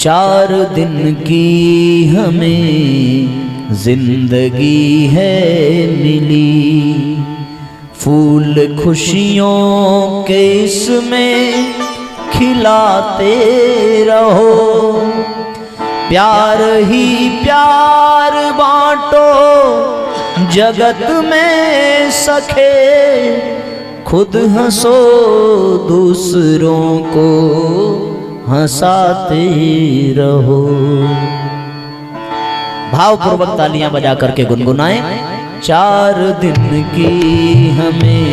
4 दिन की हमें जिंदगी है मिली, फूल खुशियों के इसमें खिलाते रहो, प्यार ही प्यार बांटो जगत में सखे, खुद हंसो दूसरों को हंसाते रहो। भावपूर्वक तालियां बजा करके गुनगुनाएं। 4 दिन की हमें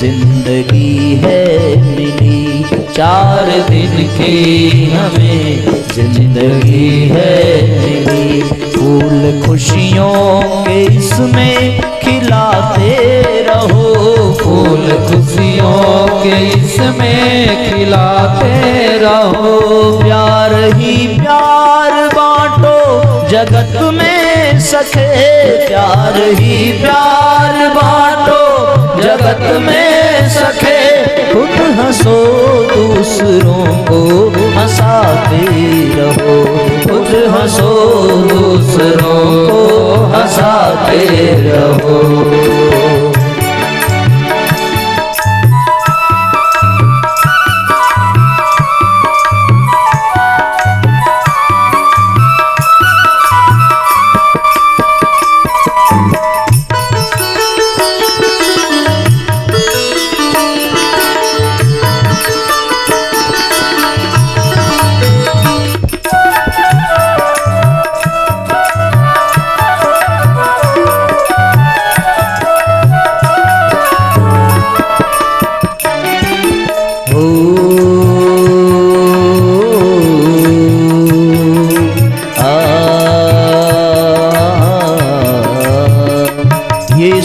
जिंदगी है मिली, 4 दिन की हमें जिंदगी है मिली, फूल खुशियों के इसमें खिलाते रहो, फूल खुशियों के इसमें खिलाते रहो, प्यार ही प्यार बांटो जगत में सखे, प्यार ही प्यार बांटो जगत में सखे, खुद हंसो दूसरों को हंसाते रहो, खुद हंसो दूसरों को हंसाते रहो।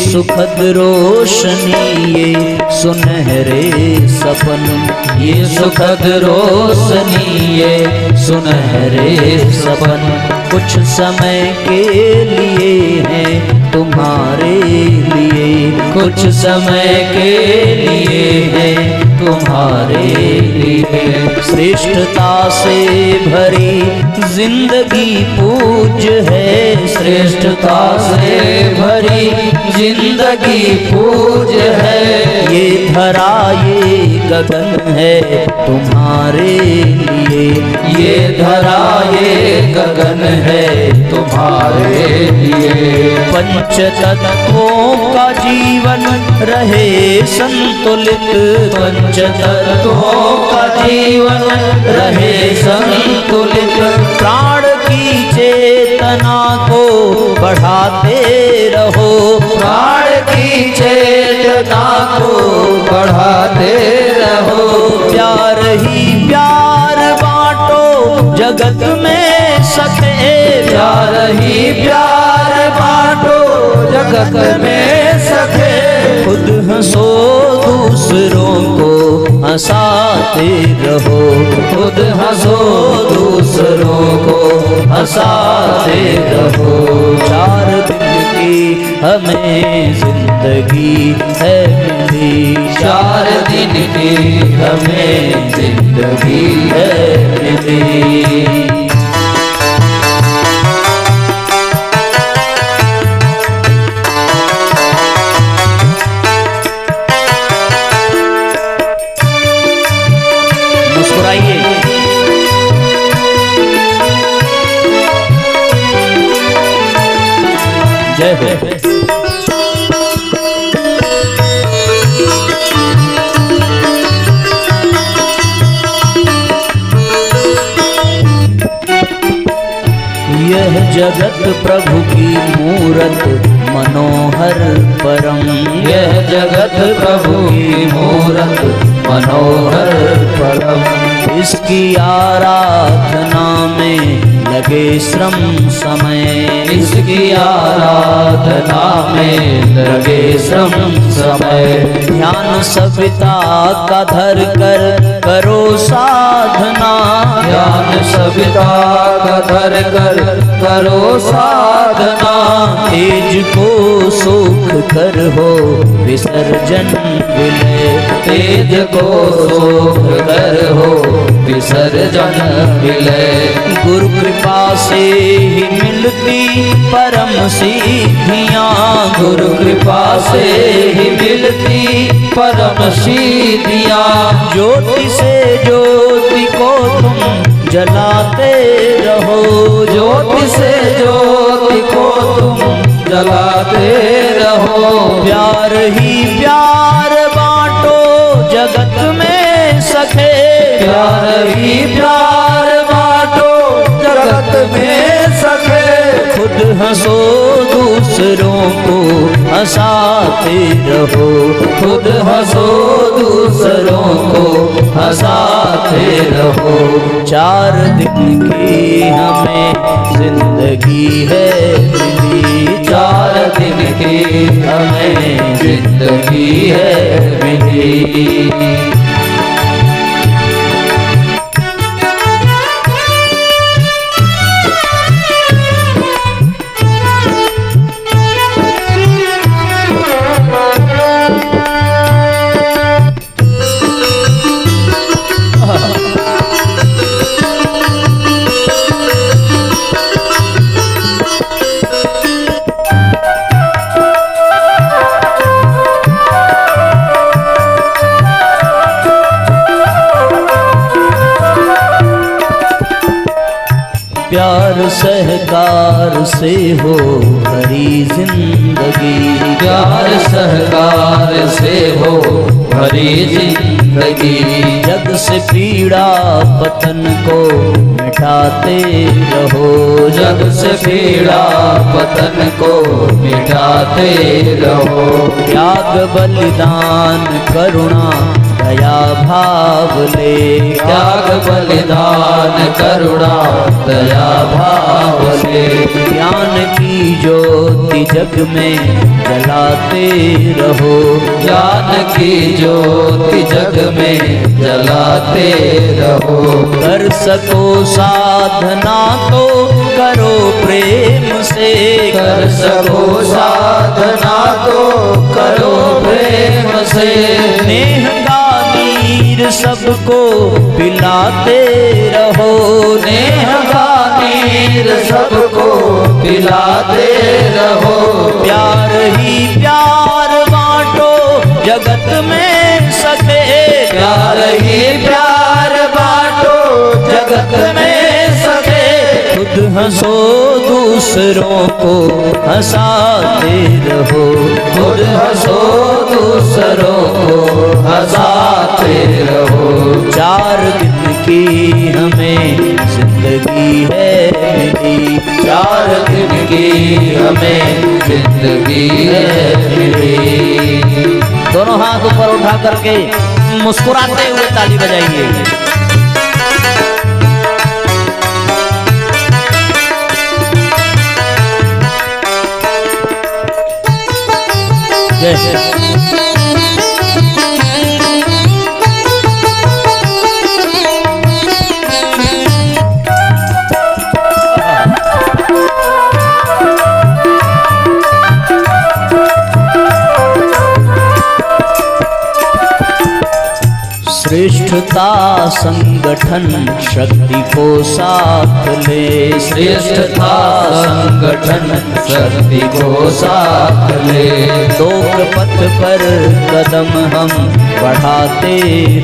सुखद रोशनी ये सुनहरे सपन, ये सुखद रोशनी ये सुनहरे सपन, कुछ समय के लिए हैं तुम्हारे लिए, कुछ समय के लिए हैं तुम्हारे लिए, श्रेष्ठता से भरी जिंदगी पूज है, श्रेष्ठता से भरी जिंदगी पूज है, ये धरा ये गगन है तुम्हारे लिए, ये धरा ये गगन है तुम्हारे लिए, पंच तत्वों का जीवन रहे संतुलित, पंच तत्वों का जीवन रहे संतुलित, प्राण की चेतना को बढ़ाते रहो, प्राण की चेतना को बढ़ाते रहो, प्यार ही प्यार बांटो जगत में सखे, प्यार ही प्यार बांटो जगत में सखे, खुद हंसो दूसरों को हंसाते रहो, खुद हंसो दूसरों को हंसाते रहो। 4 दिन की हमें जिंदगी है मिली, 4 दिन की हमें जिंदगी है मिली। मुस्कुराइए, जय हो। यह जगत प्रभु की मूरत मनोहर परम, यह जगत प्रभु की मूरत मनोहर परम, इसकी आराधना में लगे श्रम समय, इसकी आराधना में लगे श्रम समय, ध्यान सविता का धर कर करो साधना, ज्ञान सविता का धर कर करो साधना। तेज को सोख कर हो विसर्जन विलय। तेज को सोख कर हो विसर्जन विलय। गुरु कृपा से ही मिलती परम सिद्धियाँ। गुरु कृपा से ही मिलती परम सिद्धियाँ। ज्योति से ज्योति को तुम जलाते रहो। ज्योति से ज्योति को तुम जलाते रहो। प्यार ही प्यार बांटो जगत में सखे। प्यार ही प्यार बांटो जगत में सखे। खुद हंसो दूसरों को हंसाते रहो। खुद हंसो दूसरों को हंसाते रहो। 4 दिन की हमें जिंदगी है मिली। 4 दिन की हमें जिंदगी है मिली। प्यार सहकार से हो भरी जिंदगी। प्यार सहकार से हो भरी जिंदगी। जग से पीड़ा पतन को मिटाते रहो। जग से पीड़ा पतन को मिटाते रहो। त्याग बलिदान करुणा दया भाव ले। त्याग बलिदान करुणा दया भाव ले। ज्ञान की ज्योति जग में जलाते रहो। ज्ञान की ज्योति जग में जलाते रहो। कर सको साधना तो करो प्रेम से। कर सको साधना तो करो प्रेम से। नेह का नीर सबको पिलाते रहो। नेह का नीर सबको पिलाते रहो। प्यार ही प्यार बांटो जगत में सखे। प्यार ही प्यार बांटो जगत में सखे। खुद हंसो दूसरों को हंसाते रहो। खुद हंसो दूसरों को हंसाते रहो। 4 दिन की हमें जिंदगी है मिली। 4 दिन की हमें जिंदगी है मिली। दोनों हाथ ऊपर उठा करके मुस्कुराते हुए ताली बजाइए। जय श्रेष्ठता संगठन शक्ति को साथ ले। श्रेष्ठता संगठन शक्ति को साथ ले। लोक पथ पर कदम हम बढ़ाते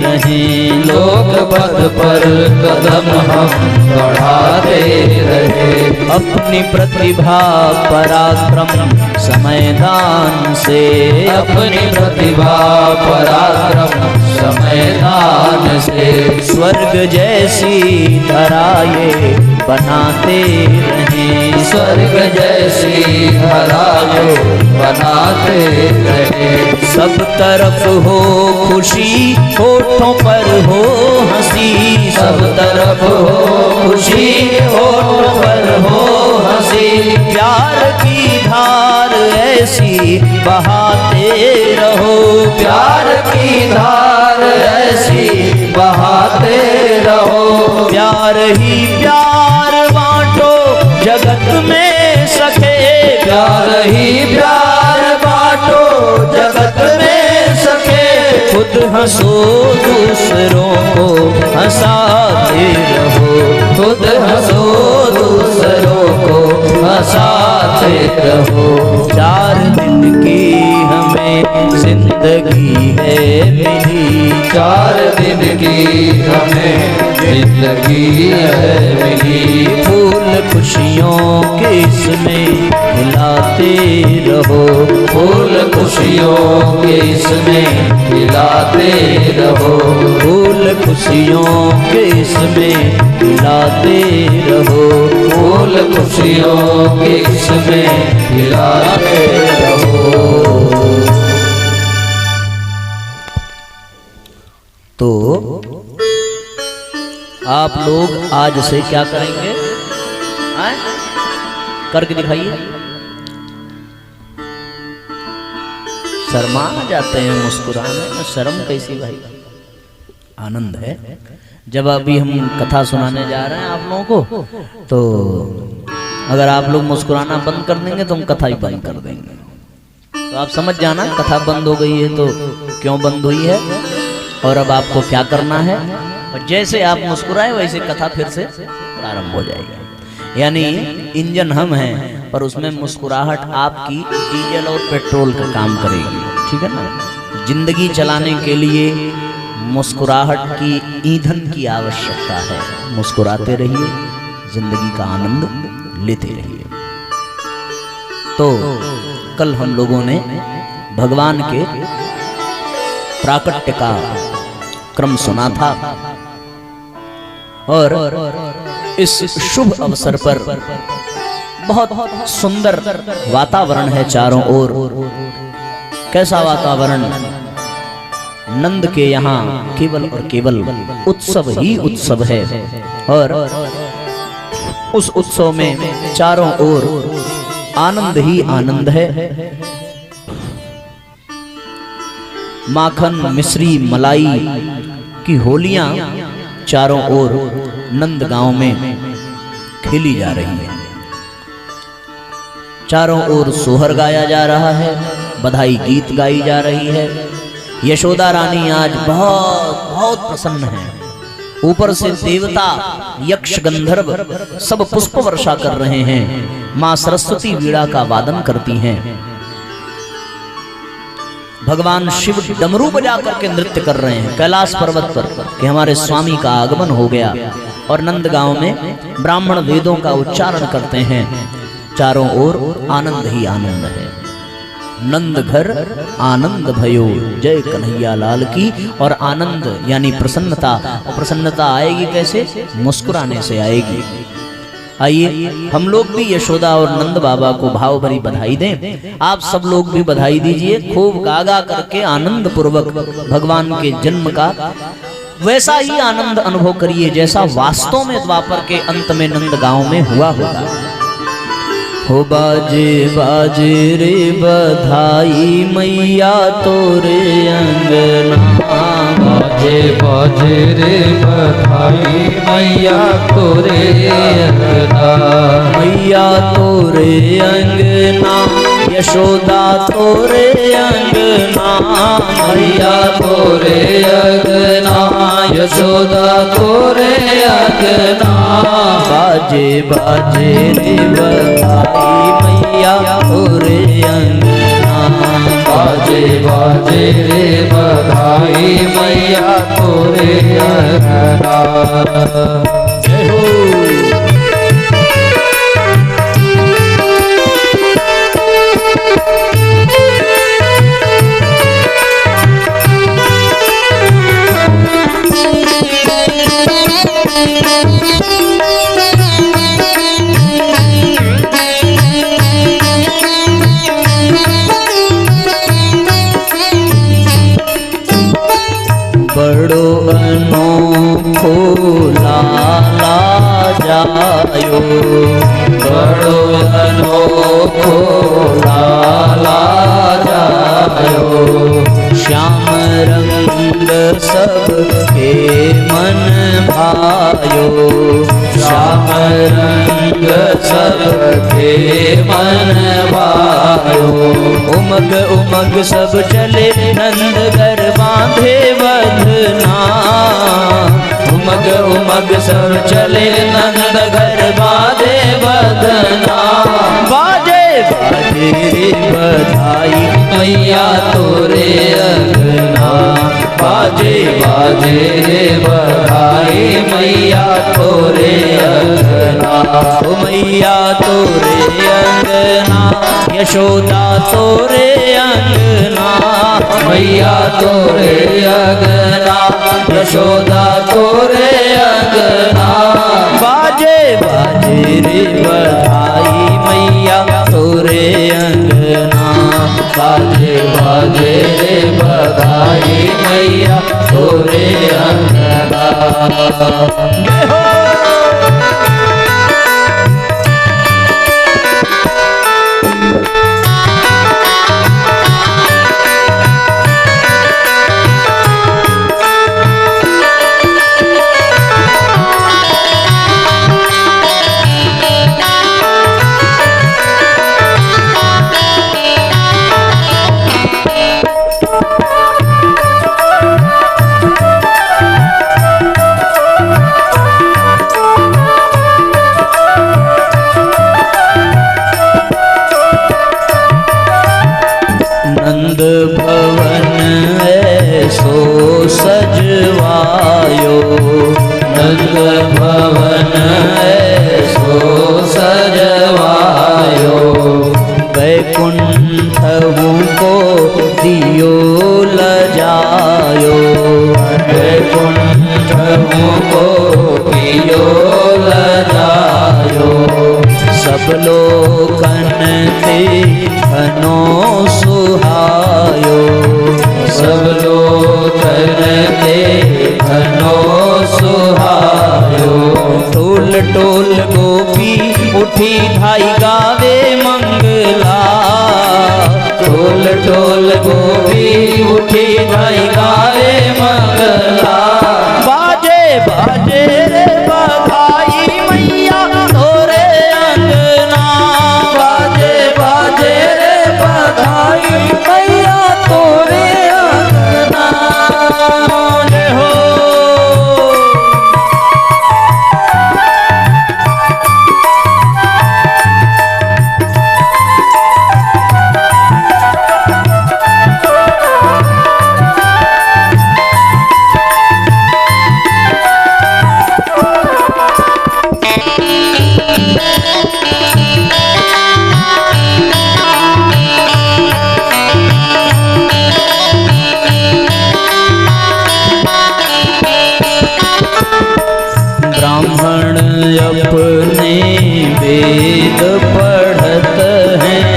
रहें। लोक पथ पर कदम हम बढ़ाते रहे। अपनी प्रतिभा पराक्रम समयदान से। अपनी प्रतिभा पराक्रम समयदान से। स्वर्ग जैसी धरा ये बनाते रहें। स्वर्ग जैसी धरा जो बनाते रहे। सब तरफ हो खुशी होठों पर हो हंसी। सब तरफ हो खुशी होठों पर हो हंसी। सी प्यार की धार ऐसी बहाते रहो, प्यार की धार ऐसी बहाते रहो। प्यार ही प्यार बांटो जगत में सखे, प्यार ही प्यार बांटो जगत में सखे। खुद हंसो दूसरों को हंसाते रहो, खुद हंसो दूसरों को हंसाते रहो। 4 दिन की हमें जिंदगी है मिली, 4 दिन की हमें जिंदगी है मिली। फूल खुशियों के इसमें खिलाते रहो, फूल खुशियों के इसमें खिलाते रहो। फूल खुशियों के इसमें खिलाते रहो, फूल खुशियों के इसमें खिलाते रहो। तो आप लोग आज से क्या करेंगे? आए? करके दिखाइए। शर्मा जाते हैं मुस्कुराने में, शर्म कैसी भाई? आनंद है। जब अभी हम कथा सुनाने जा रहे हैं आप लोगों को, तो अगर आप लोग मुस्कुराना बंद कर देंगे तो हम कथा ही बंद कर देंगे। तो आप समझ जाना कथा बंद हो गई है तो क्यों बंद हुई है और अब आपको क्या करना है। और जैसे आप मुस्कुराए वैसे कथा फिर से प्रारंभ हो जाएगी। यानी इंजन हम हैं पर उसमें मुस्कुराहट आपकी डीजल और पेट्रोल का काम करेगी, ठीक है ना। जिंदगी चलाने के लिए मुस्कुराहट की ईंधन की आवश्यकता है। मुस्कुराते रहिए, जिंदगी का आनंद लेते रहिए। तो कल हम लोगों ने भगवान के प्राकट्य का क्रम सुना था और इस शुभ अवसर पर बहुत सुंदर वातावरण है चारों ओर। कैसा वातावरण? नंद के यहाँ केवल और केवल उत्सव ही उत्सव है और उस उत्सव में चारों ओर आनंद ही आनंद है। माखन मिश्री मलाई की होलियां चारों ओर नंद गांव में खेली जा रही है। चारों ओर सोहर गाया जा रहा है, बधाई गीत गाई जा रही है। यशोदा रानी आज बहुत बहुत प्रसन्न है। ऊपर से देवता यक्ष गंधर्व सब पुष्प वर्षा कर रहे हैं। मां सरस्वती वीणा का वादन करती हैं। भगवान शिव डमरू बजा करके नृत्य कर रहे हैं कैलाश पर्वत पर कि हमारे स्वामी का आगमन हो गया। और नंद गांव में ब्राह्मण वेदों का उच्चारण करते हैं। चारों ओर आनंद ही आनंद है। नंद घर आनंद भयो, जय कन्हैया लाल की। और आनंद यानी प्रसन्नता, और प्रसन्नता आएगी कैसे? मुस्कुराने से आएगी। आइए हम लोग भी यशोदा और नंद बाबा को भाव भरी बधाई दें। आप सब लोग भी बधाई दीजिए, खूब गागा करके आनंद पूर्वक भगवान के जन्म का वैसा ही आनंद अनुभव करिए जैसा वास्तव में द्वापर के अंत में नंद गांव में हुआ होगा। हो बाजे बाजे रे बधाई मैया तोरे अंगना, बाजे बाजे रे बधाई मैया तोरे अंगना। मैया तोरे अंगना, यशोदा तोरे अंगना। मैया तोरे अंगना, यशोदा तोरे अंगना। बाजे बाजे रे बधाई मैया तोरे अंगना। बाजे बाजे रे बधाई मैया तोरे अंगना। जय हो। बड़ो अनोखो लाला जायो, बड़ो अनोखो लाला जायो। श्याम रंग सबके मन भायो, श्याम रंग सबके मन भायो। उमग उमग सब चले नंद घर बांधे बधना, उमग उमग सब चले नंद घर बांधे बधना। बाजे बाजे रे बधाई मैया तोरे अंगना, बाजे बाजे रे बधाई मैया तोरे अंगना। ओ मैया तोरे अंगना, यशोदा तोरे अंगना, मैया तोरे अंगना, यशोदा तोरे अंगना। बाजे बाजे रे बधाई मैया तोरे अंगना, बाजे बाजे रे बधाई मैया तोरे अंगना। नंद भवन ऐसो सजवायो, नंद भवन ऐसो सजवायो। वैकुंठ को दियो लजायो, वैकुंठ को दियो लजायो। सब लोकन ते घनो सुहायो, सब लोकन ते घनो सुहायो। टोल टोल गोपी उठी धाई गावे मंगला, टोल टोल गोपी उठी धाई गावे मंगला। बाजे बाजे रे बधाई मैया तोरे अंगना, बाजे बाजे रे बधाई मैया तोरे अंगना। जय हो। ब्राह्मण अपने वेद पढ़त हैं,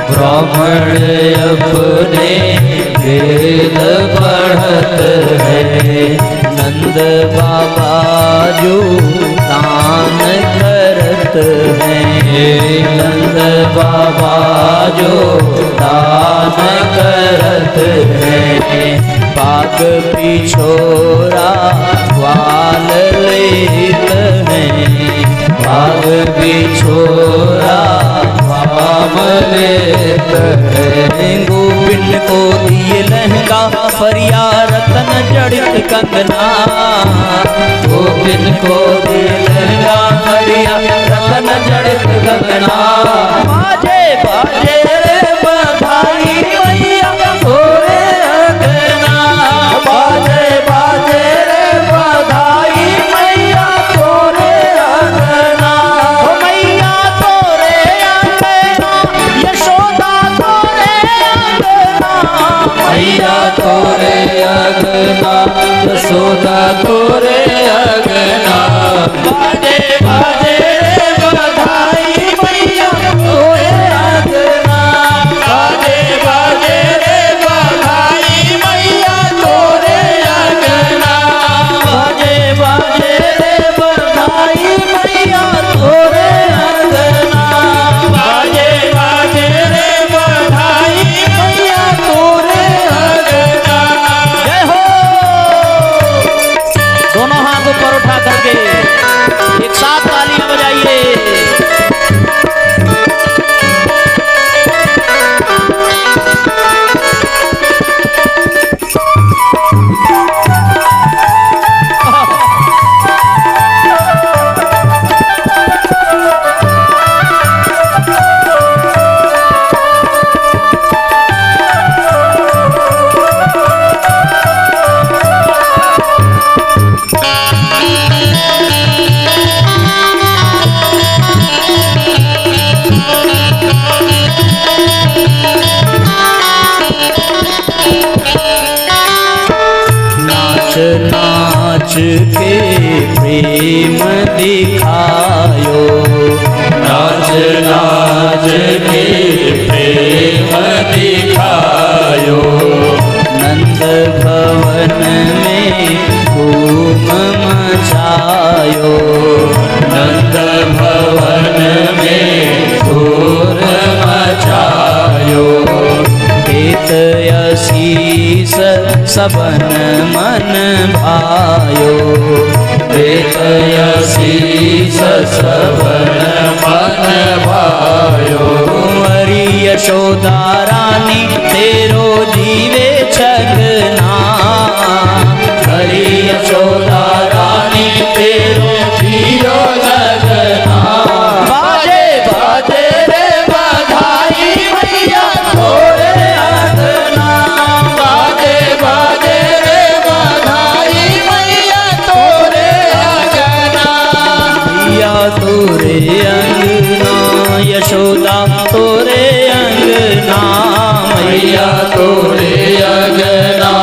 ब्राह्मण अपने वेद पढ़त है। नंद बाबा जो दान करत हैं, नंद बाबा जो दान करत है। पाग पिछोरा ग्वाल लेत हैं, भाग बिछोरा भाम लेत है। गोपिन को दिए लहंगा फरिया रतन जड़ित कंगना, गोपिन को दिए लहंगा फरिया रतन जड़ित कंगना। बाजे बाजे रे बधाई मैया तोरे अंगना, बाजे बाजे रे बधाई मैया तोरे अंगना। ओ मैया तोरे अंगना, यशोदा तोरे अंगना, मैया तोरे अंगना, यशोदा तोरे अंगना। बाजे बाजे रे बधाई मैया तोरे अंगना, प्रेम दिखायो, नाच नाच के प्रेम दिखायो, नंद भवन में धूम मचायो, नंद भवन में धूम मचायो, देत आशीष सबन मन भायो, देत आशीष सबन मन भायो, कुंवरी यशोदा रानी तेरो जीवे छगना, हरि यशोदा रानी तेरो जियो जगना, बाजे बाजे रे बधाई मैया तोरे अंगना, बाजे बाजे रे बधाई मैया तोरे अंगना, मैया तोरे अंगना, यशोदा तोरे अंगना, मैया तोरे अंगना,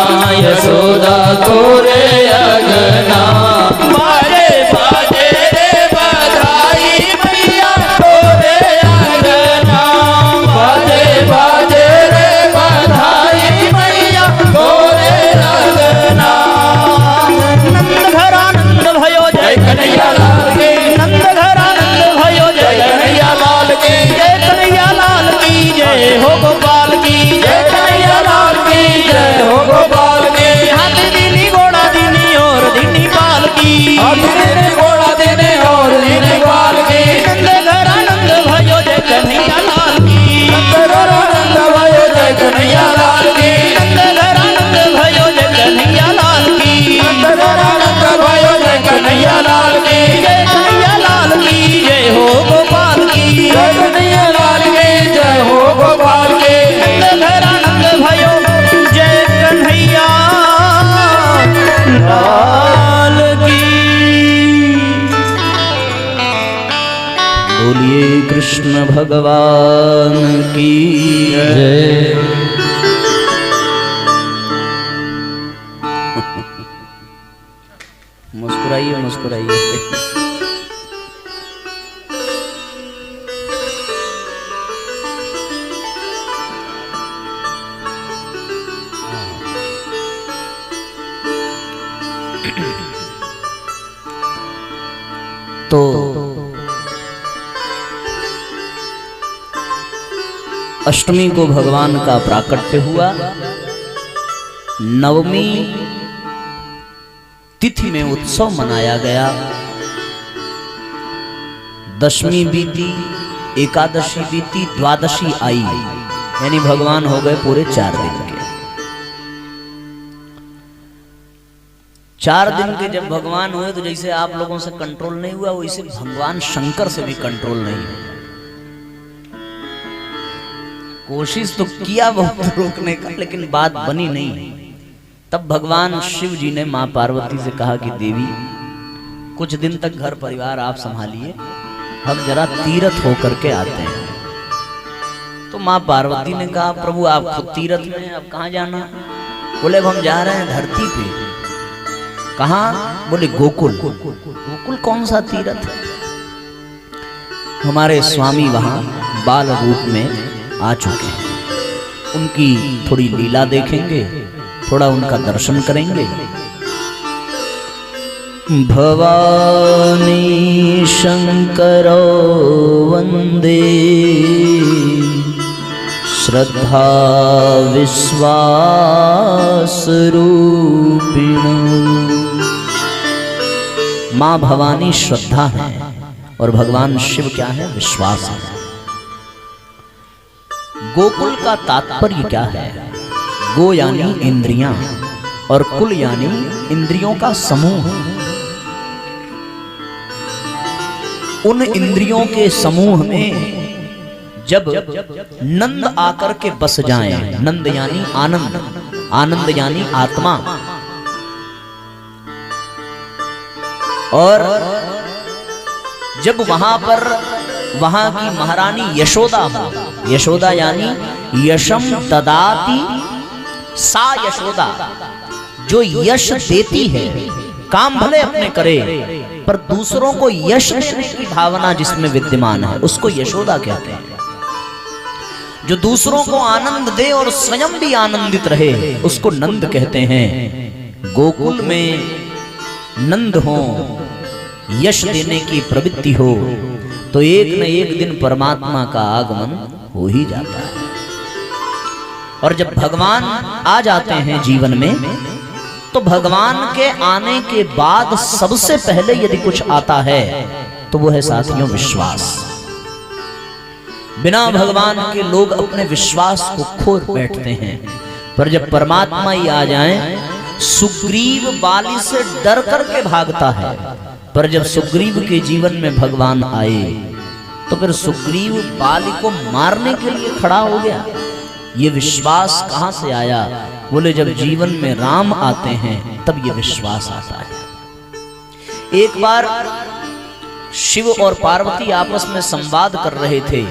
यशोदा तोरे अंगना, बाजे बाजे रे बधाई मैया तोरे अंगना, बाजे बाजे रे बधाई मैया तोरे अंगना, नंद घर आनंद भयो जय कन्हैया लाल की, नंद घर आनंद भयो जय कन्हैया लाल की, जय कन्हैया लाल की जय हो गोपाल की जय कन्हैया लाल की, जय हो गोपाल की, हाथी दीनी घोड़ा दीनी और दीनी पाल की हाथी देने घोड़ा देने और देने बाल की, नंद घर आनंद भयो जय कन्हैया लाल की नंद भयो जय कन्हैया लाल की, नंद घर आनंद भयो जय कन्हैया लाल की नंद भयो जय कन्हैया लाल की, जय कन्हैया लाल की जय हो गोपाल की जय कन्हैया लाल की, जय हो गोपाल की, नंद घर आनंद भयो जय कन्हैया लाल की। बोलिए कृष्ण भगवान की जय। मुस्कुराइए मुस्कुराइए। तो अष्टमी को भगवान का प्राकट्य हुआ, नवमी तिथि में उत्सव मनाया गया, दशमी बीती, एकादशी बीती, द्वादशी आई, यानी भगवान हो गए पूरे 4 दिन के। 4 दिन के जब भगवान हुए तो जैसे आप लोगों से कंट्रोल नहीं हुआ, वैसे भगवान शंकर से भी कंट्रोल नहीं हुआ। कोशिश तो किया बहुत रोकने का, लेकिन बात बनी नहीं। तब भगवान शिव जी ने मां पार्वती से कहा कि देवी कुछ दिन तक घर परिवार आप संभालिए, हम जरा तीर्थ होकर के आते हैं। तो मां पार्वती ने कहा प्रभु आप खुद तीर्थ में, अब कहाँ जाना? बोले अब हम जा रहे हैं धरती पे। कहाँ? बोले गोकुल। गोकुल कौन सा तीर्थ है? हमारे स्वामी वहां बाल रूप में आ चुके हैं, उनकी थोड़ी लीला देखेंगे, थोड़ा उनका दर्शन करेंगे। भवानी शंकरो वंदे श्रद्धा विश्वास रूपिणो। मां भवानी श्रद्धा है और भगवान शिव क्या है? विश्वास है। गोकुल का तात्पर्य क्या है? गो यानी इंद्रियां और कुल यानी इंद्रियों का समूह। उन इंद्रियों के समूह में जब नंद आकर के बस जाएं, नंद यानी आनंद, आनंद यानी आत्मा, और जब वहां पर वहां की महारानी यशोदा हो, यशोदा यानी यशम ददाती सा यशोदा, जो यश देती है, काम भले अपने करे पर दूसरों को यश देने की भावना जिसमें विद्यमान है उसको यशोदा कहते हैं। जो दूसरों को आनंद दे और स्वयं भी आनंदित रहे उसको नंद कहते हैं। गोकुल में नंद हो, यश देने की प्रवृत्ति हो तो एक न एक दिन परमात्मा का आगमन हो ही जाता है। और जब भगवान आ जाते हैं जीवन में तो भगवान के आने के बाद सबसे पहले यदि कुछ आता है तो वो है साथियों विश्वास। बिना भगवान के लोग अपने विश्वास को खो बैठते हैं, पर जब परमात्मा ही आ जाएं, सुग्रीव बाली से डर करके भागता है, पर जब सुग्रीव के जीवन में भगवान आए तो फिर सुग्रीव बाली को मारने के लिए खड़ा हो गया। ये विश्वास कहां से आया? बोले जब जीवन में राम आते हैं तब ये विश्वास आता है। एक बार शिव और पार्वती आपस में संवाद कर रहे थे।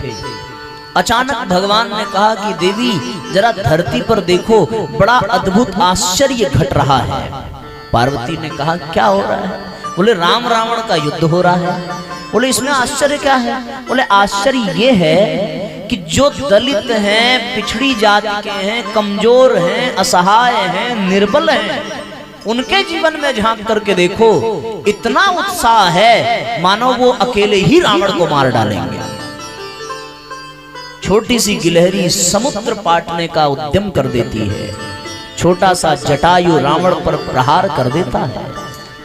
अचानक भगवान ने कहा कि देवी जरा धरती पर देखो, बड़ा अद्भुत आश्चर्य घट रहा है। पार्वती ने कहा क्या हो रहा है? बोले राम रावण का युद्ध हो रहा है। बोले इसमें आश्चर्य क्या है? बोले आश्चर्य ये है कि जो दलित हैं, पिछड़ी जाति के हैं, कमजोर हैं, असहाय हैं, निर्बल हैं, उनके जीवन में झांक करके देखो, इतना उत्साह है मानो वो अकेले ही रावण को मार डालेंगे। छोटी सी गिलहरी समुद्र पाटने का उद्यम कर देती है, छोटा सा जटायु रावण पर प्रहार कर देता है,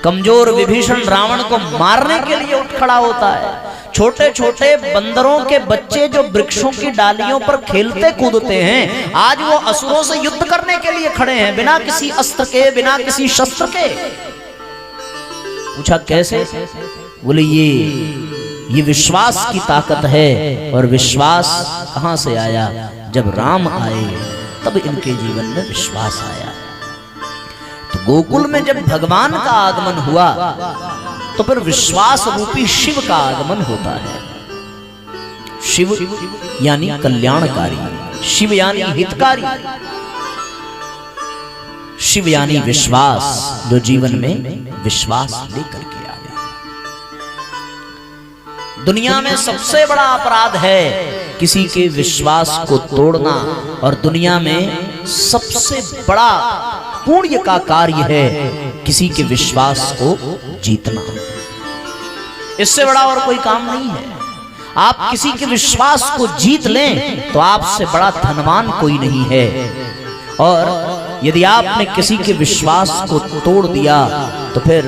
कमजोर विभीषण रावण को मारने के लिए उठ खड़ा होता है, छोटे छोटे बंदरों के बच्चे जो वृक्षों की डालियों पर खेलते कूदते हैं आज वो असुरों से युद्ध करने के लिए खड़े हैं, बिना किसी अस्त्र के, बिना किसी शस्त्र के। पूछा कैसे? बोले ये विश्वास की ताकत है। और विश्वास कहां से आया? जब राम आए तब इनके जीवन में विश्वास आया। तो गोकुल में जब भगवान का आगमन हुआ तो फिर विश्वास रूपी शिव का आगमन होता है। शिव यानी कल्याणकारी, शिव यानी हितकारी, शिव यानी विश्वास, जो जीवन में विश्वास लेकर के आवे। दुनिया में सबसे बड़ा अपराध है किसी के विश्वास को तोड़ना, और दुनिया में सबसे बड़ा पुण्य का कार्य है किसी के विश्वास को जीतना। इससे बड़ा और कोई काम नहीं है। आप किसी के विश्वास को जीत लें तो आपसे बड़ा धनवान कोई नहीं है, और यदि आपने किसी के विश्वास को तोड़ दिया तो फिर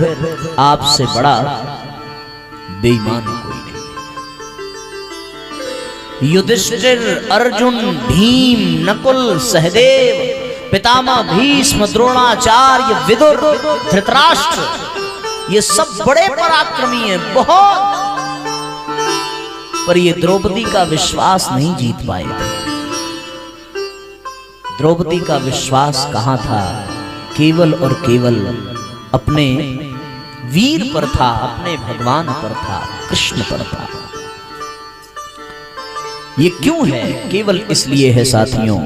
आपसे बड़ा बेईमान कोई नहीं है। युधिष्ठिर, अर्जुन, भीम, नकुल, सहदेव, पितामह भीष्म, द्रोणाचार्य, विदुर, धृतराष्ट्र, ये सब बड़े पराक्रमी हैं बहुत, पर ये द्रौपदी का विश्वास नहीं जीत पाए थे। द्रौपदी का विश्वास कहां था? केवल और केवल अपने वीर पर था, अपने भगवान पर था, कृष्ण पर था। ये क्यों है? केवल इसलिए है साथियों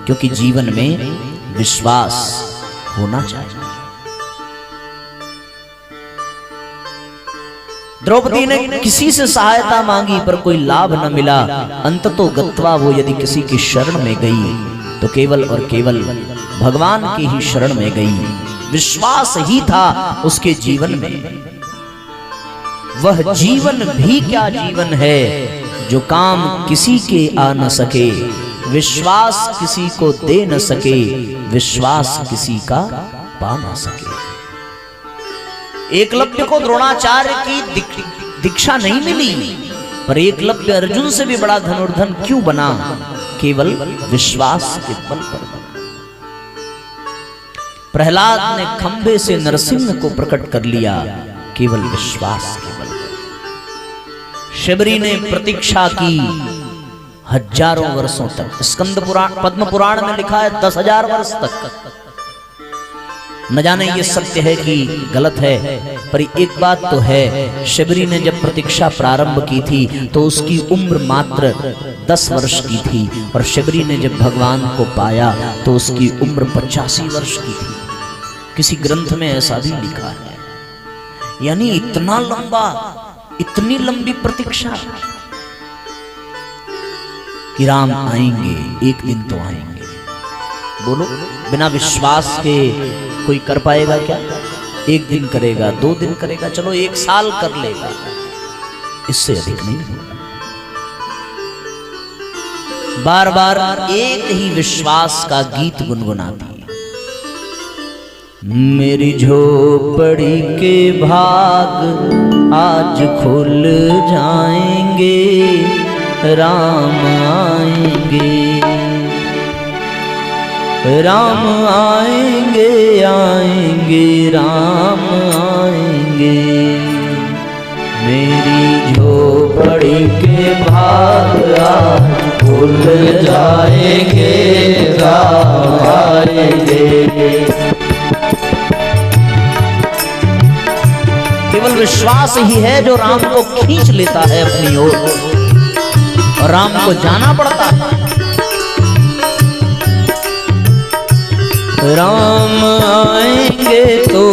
क्योंकि जीवन में विश्वास होना चाहिए। द्रौपदी ने किसी से सहायता मांगी पर कोई लाभ न मिला। अंततो गत्वा वो यदि किसी की शरण में गई तो केवल और केवल भगवान की ही शरण में गई। विश्वास ही था उसके जीवन में। वह जीवन भी क्या जीवन है जो काम किसी के आ न सके, विश्वास किसी को दे न सके, विश्वास किसी का पा न सके। एकलव्य को द्रोणाचार्य की दीक्षा नहीं मिली, पर एकलव्य अर्जुन से भी बड़ा धनुर्धन क्यों बना? केवल विश्वास के बल पर बना। प्रहलाद ने खंभे से नरसिंह को प्रकट कर लिया केवल विश्वास के बल पर। शबरी ने प्रतीक्षा की हजारों वर्षों तक। स्कंद पुराण, पद्म पुराण में लिखा है 10,000 वर्ष तक। न जाने ये सत्य है कि गलत है, पर एक बात तो है, शबरी ने जब प्रतीक्षा प्रारंभ की थी तो उसकी उम्र मात्र 10 वर्ष की थी, और शबरी ने जब भगवान को पाया तो उसकी उम्र 85 वर्ष की थी। किसी ग्रंथ में ऐसा भी लिखा है। यानी इतना लंबा, इतनी लंबी प्रतीक्षा कि राम आएंगे, एक दिन तो आएंगे। बोलो, बिना विश्वास के कोई कर पाएगा क्या? एक दिन करेगा, 2 दिन करेगा, चलो 1 साल कर लेगा, इससे अधिक नहीं। बार बार एक ही विश्वास का गीत गुनगुनाती है। मेरी झोपड़ी के भाग आज खुल जाएंगे, राम आएंगे, राम आएंगे, आएंगे, राम आएंगे। मेरी झोपड़ी के भाग आज खुल जाएंगे, राम आएंगे। केवल विश्वास ही है जो राम को खींच लेता है अपनी ओर, और राम को जाना पड़ता है। राम आएंगे तो,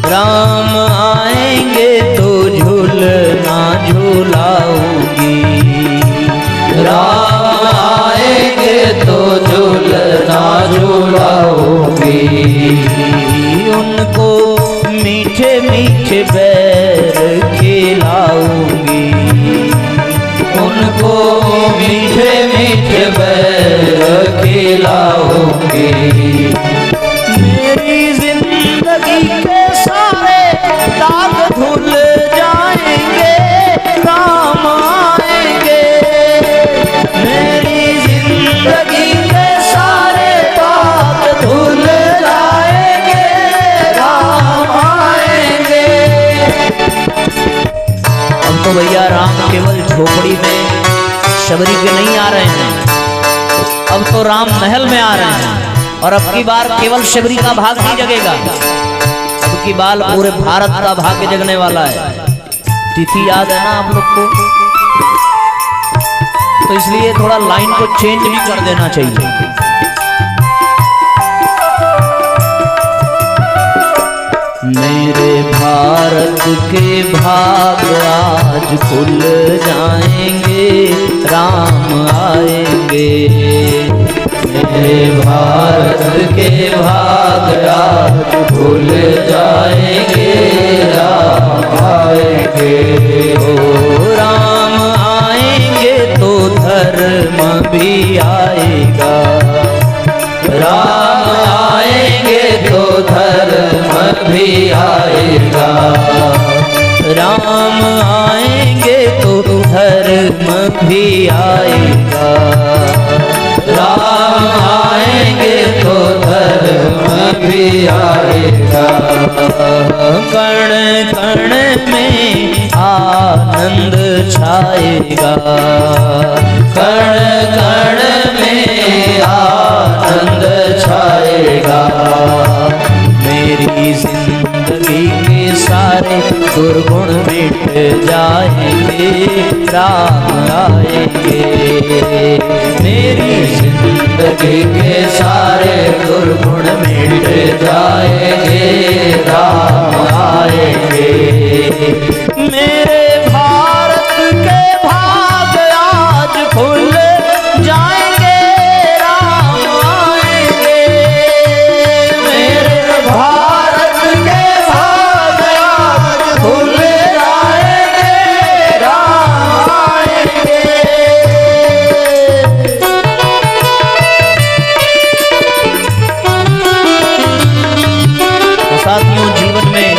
राम आएंगे तो झूलना झूलाऊंगी, राम आएंगे तो झूलना झूलाऊंगी। उनको मीठे मीठे बैर खिलाऊंगी, उनको मीठे मीठे बैर खिलाऊंगी। मेरी जिंदगी के सारे दाग धुल जाएंगे, राम आएंगे। मेरी जिंदगी के सारे दाग धुल जाएंगे, राम आएंगे। अब तो भैया राम केवल झोपड़ी में शबरी के नहीं आ रहे हैं, अब तो राम महल में आ रहे हैं। और अब की बार केवल शबरी का भाग नहीं जगेगा, अब की बार पूरे भारत का भाग्य जगने वाला है। तिथि याद है ना आप लोग को? तो इसलिए थोड़ा लाइन को चेंज भी कर देना चाहिए। मेरे भारत के भाग आज खुल जाएंगे, राम आएंगे। मेरे भारत के भाग आज खुल जाएंगे, राम आएंगे। ओ राम आएंगे तो धर्म भी आएगा, राम आएंगे तो धर्म भी आएगा। राम आएंगे तो धर्म भी आएगा, राम आएंगे तो धर्म भी आएगा। कण कण में आनंद छाएगा, कण कण में आनंद छाएगा। मेरी जिंदगी के सारे दुर्गुण मिट जाएंगे, राम आएंगे। मेरी जिंदगी के सारे दुर्गुण मिट जाएंगे, राम आएंगे। मेरे भारत के भाग आज खुल जाएंगे, राम आएंगे। मेरे भारत के भाग आज खुल जाएंगे, राम आएंगे। तो साथियों, जीवन में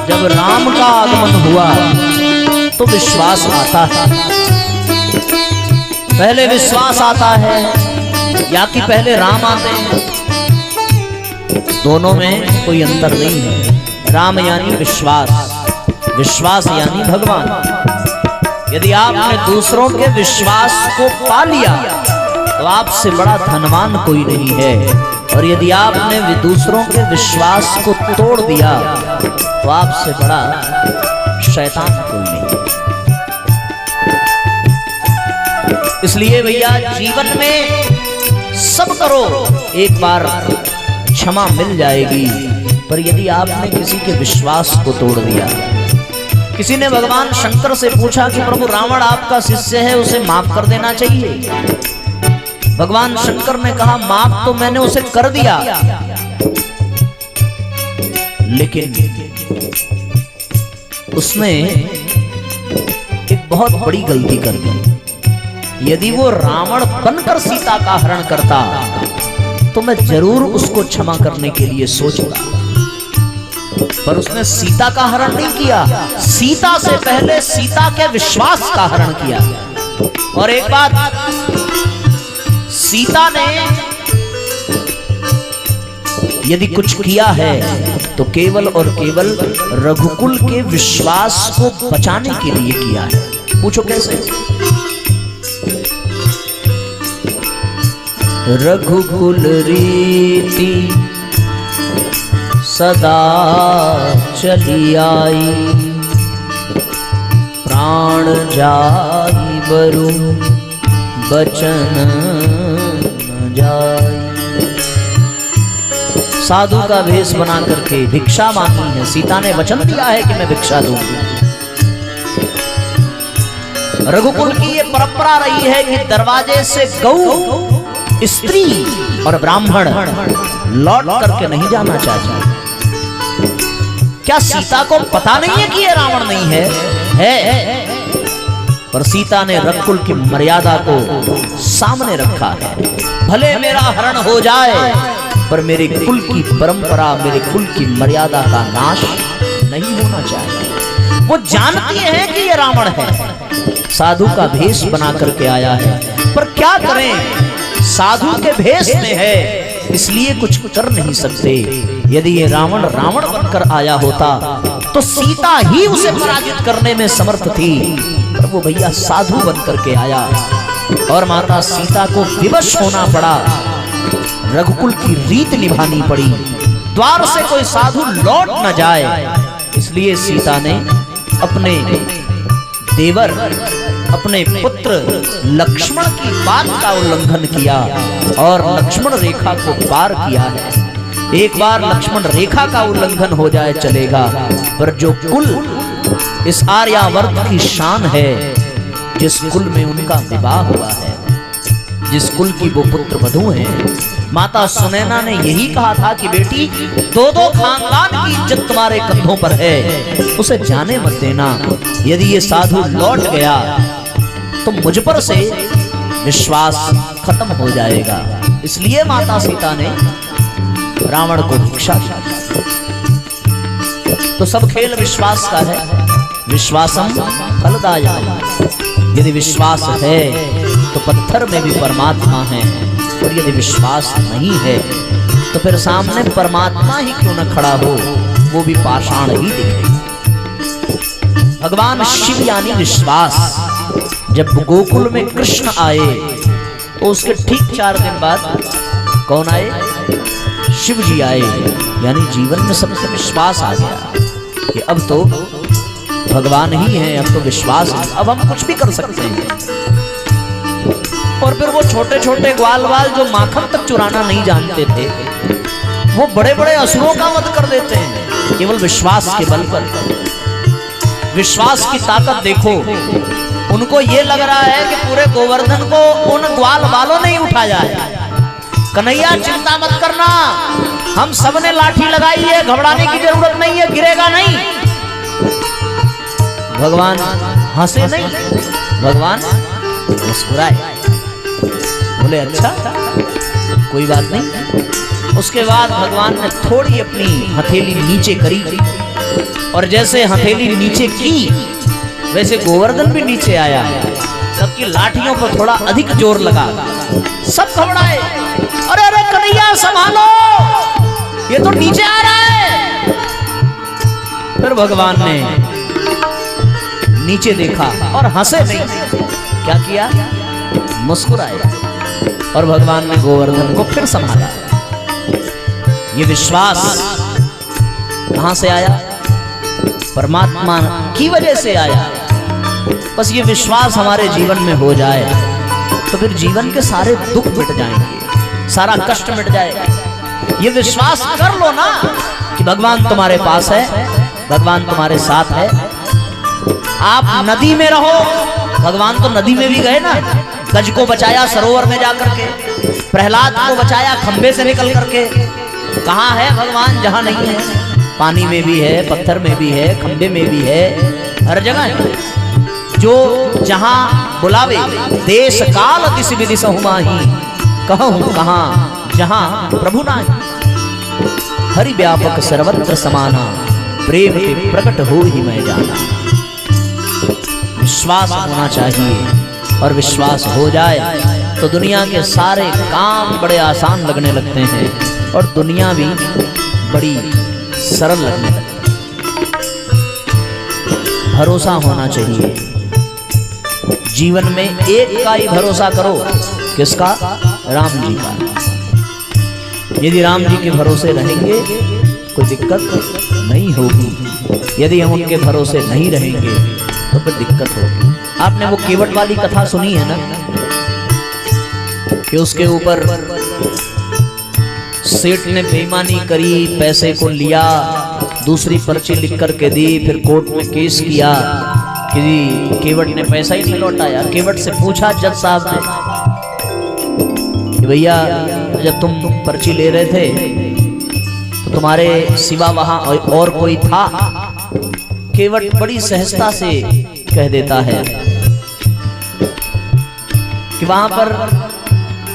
जब राम का आगमन हुआ तो विश्वास आता है। पहले विश्वास आता है या कि पहले राम आते हैं? दोनों में कोई अंतर नहीं है। राम यानी विश्वास, विश्वास यानी भगवान। यदि आपने दूसरों के विश्वास को पा लिया तो आपसे बड़ा धनवान कोई नहीं है, और यदि आपने दूसरों के विश्वास को तोड़ दिया तो आपसे बड़ा शैतान कोई नहीं। इसलिए भैया जीवन में सब करो, एक बार क्षमा मिल जाएगी पर यदि आपने किसी के विश्वास को तोड़ दिया, किसी ने भगवान शंकर से पूछा कि प्रभु रावण आपका शिष्य है, उसे माफ कर देना चाहिए। भगवान शंकर ने कहा माफ तो मैंने उसे कर दिया, लेकिन उसने एक बहुत बड़ी गलती कर दी। यदि वो रावण बनकर सीता का हरण करता तो मैं जरूर उसको क्षमा करने के लिए सोचूंगा, पर उसने सीता का हरण नहीं किया, सीता से पहले सीता के विश्वास का हरण किया। और एक बात, सीता ने यदि कुछ किया है तो केवल और केवल रघुकुल के विश्वास को बचाने के लिए किया है। पूछो कैसे? रघुकुल रीति सदा चली आई, प्राण जाई बरु बचन न जाई। साधु का वेश बना करके भिक्षा मांगी है, सीता ने वचन दिया है कि मैं भिक्षा दूंगी। रघुकुल की ये परंपरा रही है कि दरवाजे से गौ, स्त्री और ब्राह्मण लौट करके नहीं जाना चाहिए। क्या सीता को पता नहीं है कि ये रावण नहीं है? पर सीता ने रघुकुल की मर्यादा को सामने रखा है। भले मेरा हरण हो जाए पर मेरे कुल की परंपरा, मेरे कुल की मर्यादा का नाश नहीं होना चाहिए। वो जानती है कि ये रावण है, साधु का भेष बना करके आया है, पर क्या करें, साधु के भेष में है इसलिए कुछ कर नहीं सकते। यदि ये रावण बनकर आया होता तो सीता ही उसे पराजित करने में समर्थ थी, पर वो भैया साधु बनकर के आया और माता सीता को विवश होना पड़ा, रघुकुल की रीत निभानी पड़ी, द्वार से कोई साधु लौट न जाए। इसलिए सीता ने अपने देवर, अपने पुत्र लक्ष्मण की बात का उल्लंघन किया और लक्ष्मण रेखा को पार किया है। एक बार लक्ष्मण रेखा का उल्लंघन हो जाए चलेगा, पर जो कुल इस आर्यावर्त की शान है, जिस कुल में उनका विवाह हुआ है, जिस कुल की वो पुत्र वधू हैं, माता सुनैना ने यही कहा था कि बेटी दो खानदान की इज्जत तुम्हारे कंधों पर है, उसे जाने मत देना। यदि ये साधु लौट गया तो मुझ पर से विश्वास खत्म हो जाएगा। इसलिए माता सीता ने रावण को भिक्षा दी। तो सब खेल विश्वास का है, विश्वासम फलदायकम्। यदि विश्वास है तो पत्थर में भी परमात्मा है, और यदि विश्वास नहीं है तो फिर सामने परमात्मा ही क्यों न खड़ा हो, वो भी पाषाण ही दिखे। भगवान शिव यानी विश्वास। जब गोकुल में कृष्ण आए तो उसके ठीक 4 दिन बाद कौन आए? शिव जी आए। यानी जीवन में सबसे विश्वास आ गया कि अब तो भगवान ही है, अब तो विश्वास है, अब हम कुछ भी कर सकते हैं। और फिर वो छोटे छोटे ग्वाल वाल जो माखन तक चुराना नहीं जानते थे, वो बड़े बड़े असुरों का वध कर देते हैं केवल विश्वास के बल पर। विश्वास की ताकत देखो। उनको ये लग रहा है कि पूरे गोवर्धन को उन ग्वाल वालों ने ही उठाया है। कन्हैया चिंता मत करना, हम सब ने लाठी लगाई है, घबराने की जरूरत नहीं है, गिरेगा नहीं। भगवान हंसे नहीं, भगवान मुस्कुराए, बोले अच्छा कोई बात नहीं। उसके बाद भगवान ने थोड़ी अपनी हथेली नीचे करी, और जैसे हथेली नीचे की वैसे गोवर्धन भी नीचे आया। सबकी लाठियों पर थोड़ा अधिक जोर लगा, सब घबराए, अरे अरे कन्हैया संभालो, ये तो नीचे आ रहा है। फिर भगवान ने नीचे देखा और हंसे नहीं, क्या किया? मुस्कुराए, और भगवान ने गोवर्धन को फिर संभाला। ये विश्वास कहां से आया? परमात्मा की वजह से आया। बस ये विश्वास हमारे जीवन में हो जाए तो फिर जीवन के सारे दुख मिट जाएंगे, सारा कष्ट मिट जाएगा। ये विश्वास कर लो ना, कि भगवान तुम्हारे पास है, भगवान तुम्हारे साथ है। आप नदी में रहो, भगवान तो नदी में भी गए ना, गज को बचाया सरोवर में जाकर के, प्रहलाद को बचाया खंबे से निकल करके। कहाँ है भगवान? जहाँ नहीं है, पानी में भी है, पत्थर में भी है, खंबे में भी है, हर जगह है। जो जहाँ बुलावे देश काल दिस विधि सहुमाही, कहूँ कहाँ जहाँ प्रभु नाही। हरि व्यापक सर्वत्र समाना, प्रेम के प्रकट हो ही मैं जाना। विश्वास होना चाहिए, और विश्वास हो जाए तो दुनिया के सारे काम बड़े आसान लगने लगते हैं, और दुनिया भी बड़ी सरल लगने लगती है। भरोसा होना चाहिए जीवन में, एक का ही भरोसा करो। किसका? राम जी का। यदि राम जी के भरोसे रहेंगे कोई दिक्कत नहीं होगी, यदि हम उनके भरोसे नहीं रहेंगे तो फिर दिक्कत होगी। आपने वो केवट वाली कथा सुनी है ना, कि उसके ऊपर सेठ ने बेईमानी करी, पैसे को लिया, दूसरी पर्ची लिख करके दी, फिर कोर्ट में केस किया कि केवट ने पैसा ही नहीं लौटाया। केवट से पूछा जज साहब ने कि भैया जब तुम पर्ची ले रहे थे तो तुम्हारे सिवा वहां और कोई था? केवट बड़ी सहजता से कह देता है कि वहां पर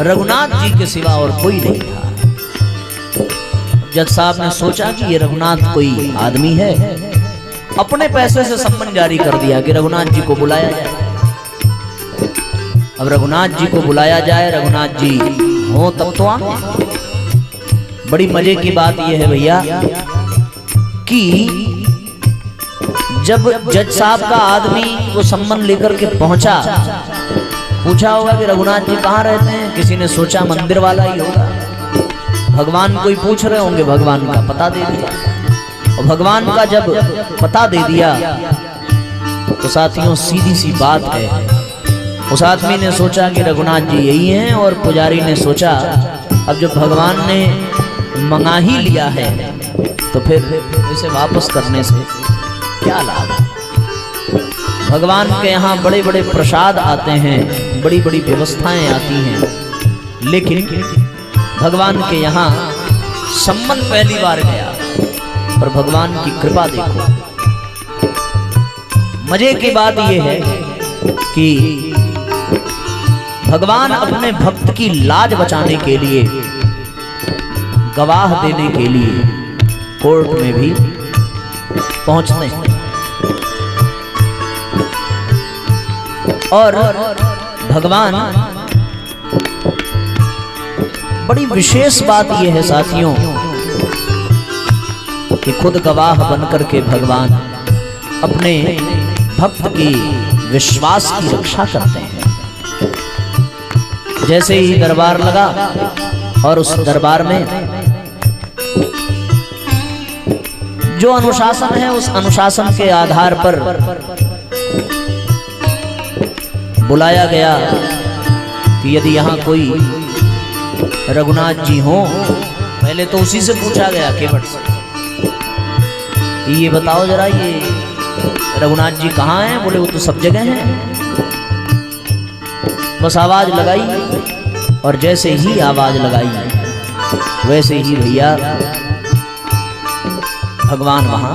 रघुनाथ जी के सिवा और कोई नहीं था। जज साहब ने सोचा कि ये रघुनाथ कोई आदमी है, अपने पैसे से सम्मन जारी कर दिया कि रघुनाथ जी को बुलाया जाए। अब रघुनाथ जी को बुलाया जाए, रघुनाथ जी हो तब तो आ। बड़ी मजे की बात यह है भैया कि जब जज साहब का आदमी वो सम्मन लेकर के पहुंचा, पूछा होगा कि रघुनाथ जी कहाँ रहते हैं, किसी ने सोचा मंदिर वाला ही होगा, भगवान कोई पूछ रहे होंगे, भगवान का पता दे दिया। और भगवान का जब पता दे दिया तो साथियों सीधी सी बात है, उस आदमी ने सोचा कि रघुनाथ जी यही हैं, और पुजारी ने सोचा अब जब भगवान ने मंगा ही लिया है तो फिर इसे वापस करने से क्या लाभ। भगवान के यहाँ बड़े बड़े प्रसाद आते हैं, बड़ी बड़ी व्यवस्थाएं आती हैं, लेकिन भगवान के यहाँ सम्मन पहली बार गया, पर भगवान की कृपा देखो। मजे की बात यह है कि भगवान अपने भक्त की लाज बचाने के लिए, गवाह देने के लिए कोर्ट में भी पहुंचते हैं। और भगवान, बड़ी विशेष बात यह है साथियों कि खुद गवाह बनकर के भगवान अपने भक्त की विश्वास की रक्षा करते हैं। जैसे ही दरबार लगा और उस दरबार में जो अनुशासन है, उस अनुशासन के आधार पर बुलाया गया कि यदि यहाँ कोई रघुनाथ जी हो, पहले तो उसी से पूछा गया केवट से, ये बताओ जरा ये रघुनाथ जी कहाँ हैं? बोले वो तो सब जगह हैं। बस आवाज लगाई, और जैसे ही आवाज लगाई वैसे ही भैया भगवान वहां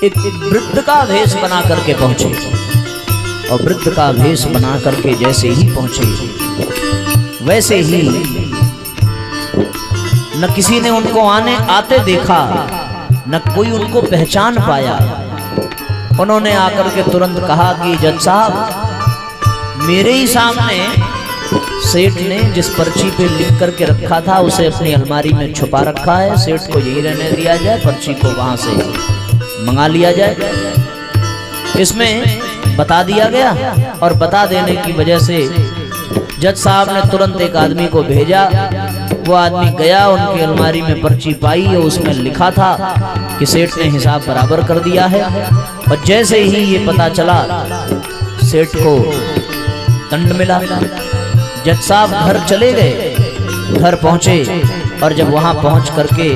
एक वृद्ध का भेष बना करके पहुंचे, और वृद्ध का भेष बना करके जैसे ही पहुंचे वैसे ही न किसी ने उनको आते देखा, न कोई उनको पहचान पाया। उन्होंने आकर के तुरंत कहा कि जज साहब, मेरे ही सामने सेठ ने जिस पर्ची पे लिख करके रखा था उसे अपनी अलमारी में छुपा रखा है, सेठ को यही रहने दिया जाए, पर्ची को वहां से मंगा लिया जाए। इसमें बता दिया गया, और बता देने की वजह से जज साहब ने तुरंत एक आदमी को भेजा। वो आदमी गया, उनकी अलमारी में पर्ची पाई और उसमें लिखा था कि सेठ ने हिसाब बराबर कर दिया है। और जैसे ही ये पता चला, सेठ को दंड मिला। जज साहब घर चले गए, घर पहुंचे और जब वहां पहुंच करके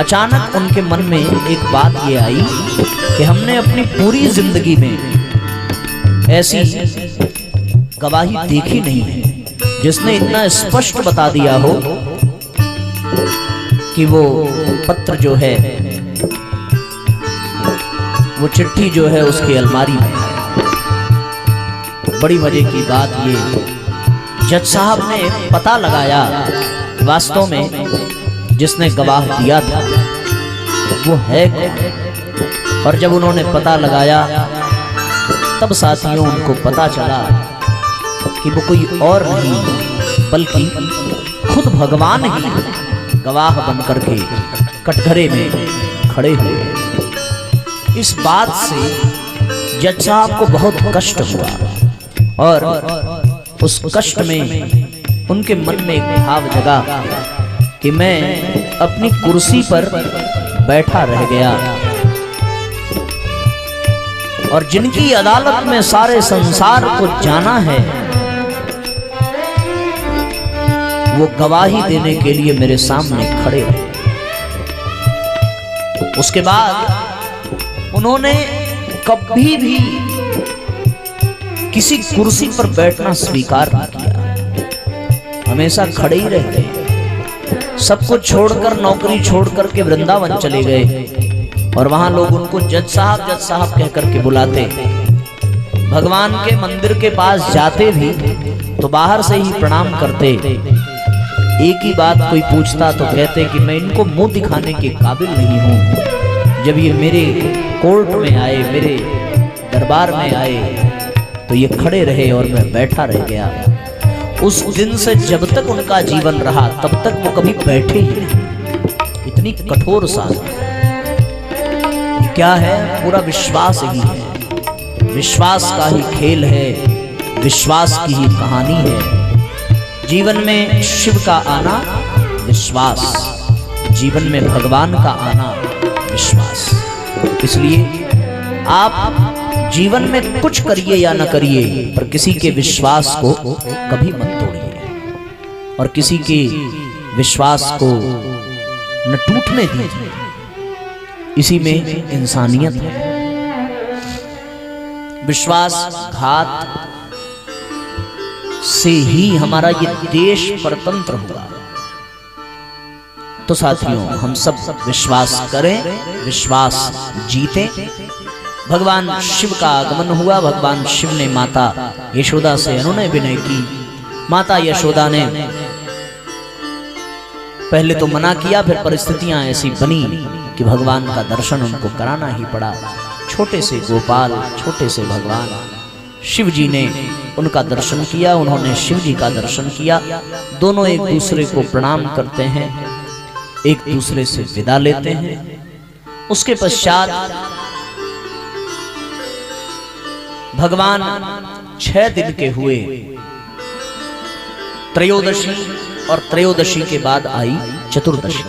अचानक उनके मन में एक बात ये आई कि हमने अपनी पूरी जिंदगी में ऐसी गवाही देखी नहीं है जिसने इतना स्पष्ट बता दिया हो कि वो पत्र जो है, वो चिट्ठी जो है उसकी अलमारी में है। बड़ी मजे की बात ये, जज साहब ने पता लगाया वास्तव में जिसने गवाह दिया था वो है कौन। और जब उन्होंने पता लगाया तब साथियों उनको पता चला कि वो कोई और नहीं बल्कि खुद भगवान ही गवाह बनकर के कटघरे में खड़े हुए। इस बात से जज साहब को बहुत कष्ट हुआ और उस कष्ट में उनके मन में एक भाव जगा कि मैं अपनी कुर्सी पर बैठा रह गया और जिनकी अदालत में सारे संसार को जाना है वो गवाही देने के लिए मेरे सामने खड़े रहे। उसके बाद उन्होंने कभी भी किसी कुर्सी पर बैठना स्वीकार नहीं किया, हमेशा खड़े ही रह गए। सब कुछ छोड़कर, नौकरी छोड़कर के वृंदावन चले गए और वहां लोग उनको जज साहब कह करके बुलाते। भगवान के मंदिर के पास जाते भी तो बाहर से ही प्रणाम करते। एक ही बात कोई पूछता तो कहते कि मैं इनको मुंह दिखाने के काबिल नहीं हूं। जब ये मेरे कोर्ट में आए, मेरे दरबार में आए तो ये खड़े रहे और मैं बैठा रह गया। उस दिन से जब तक उनका जीवन रहा तब तक वो कभी बैठे ही नहीं। इतनी कठोर साधना क्या है, पूरा विश्वास ही है, विश्वास का ही खेल है, विश्वास की ही कहानी है। जीवन में शिव का आना विश्वास, जीवन में भगवान का आना विश्वास। इसलिए आप जीवन में कुछ करिए या न करिए पर किसी के विश्वास को कभी मत तोड़िए और किसी के विश्वास को न टूटने दीजिए। इसी में इंसानियत है। विश्वासघात से ही हमारा ये देश परतंत्र हुआ। तो साथियों, हम सब विश्वास करें, विश्वास जीतें। भगवान शिव का आगमन हुआ। भगवान शिव ने माता यशोदा से अनुनय विनय की। माता यशोदा ने पहले तो मना किया, फिर परिस्थितियां ऐसी बनी कि भगवान का दर्शन उनको कराना ही पड़ा। छोटे से गोपाल, छोटे से भगवान, शिव जी ने उनका दर्शन किया, उन्होंने शिव जी का दर्शन किया। दोनों एक दूसरे को प्रणाम करते हैं, एक दूसरे से विदा लेते हैं। उसके पश्चात भगवान 6 दिन के हुए। त्रयोदशी और त्रयोदशी के बाद आई चतुर्दशी।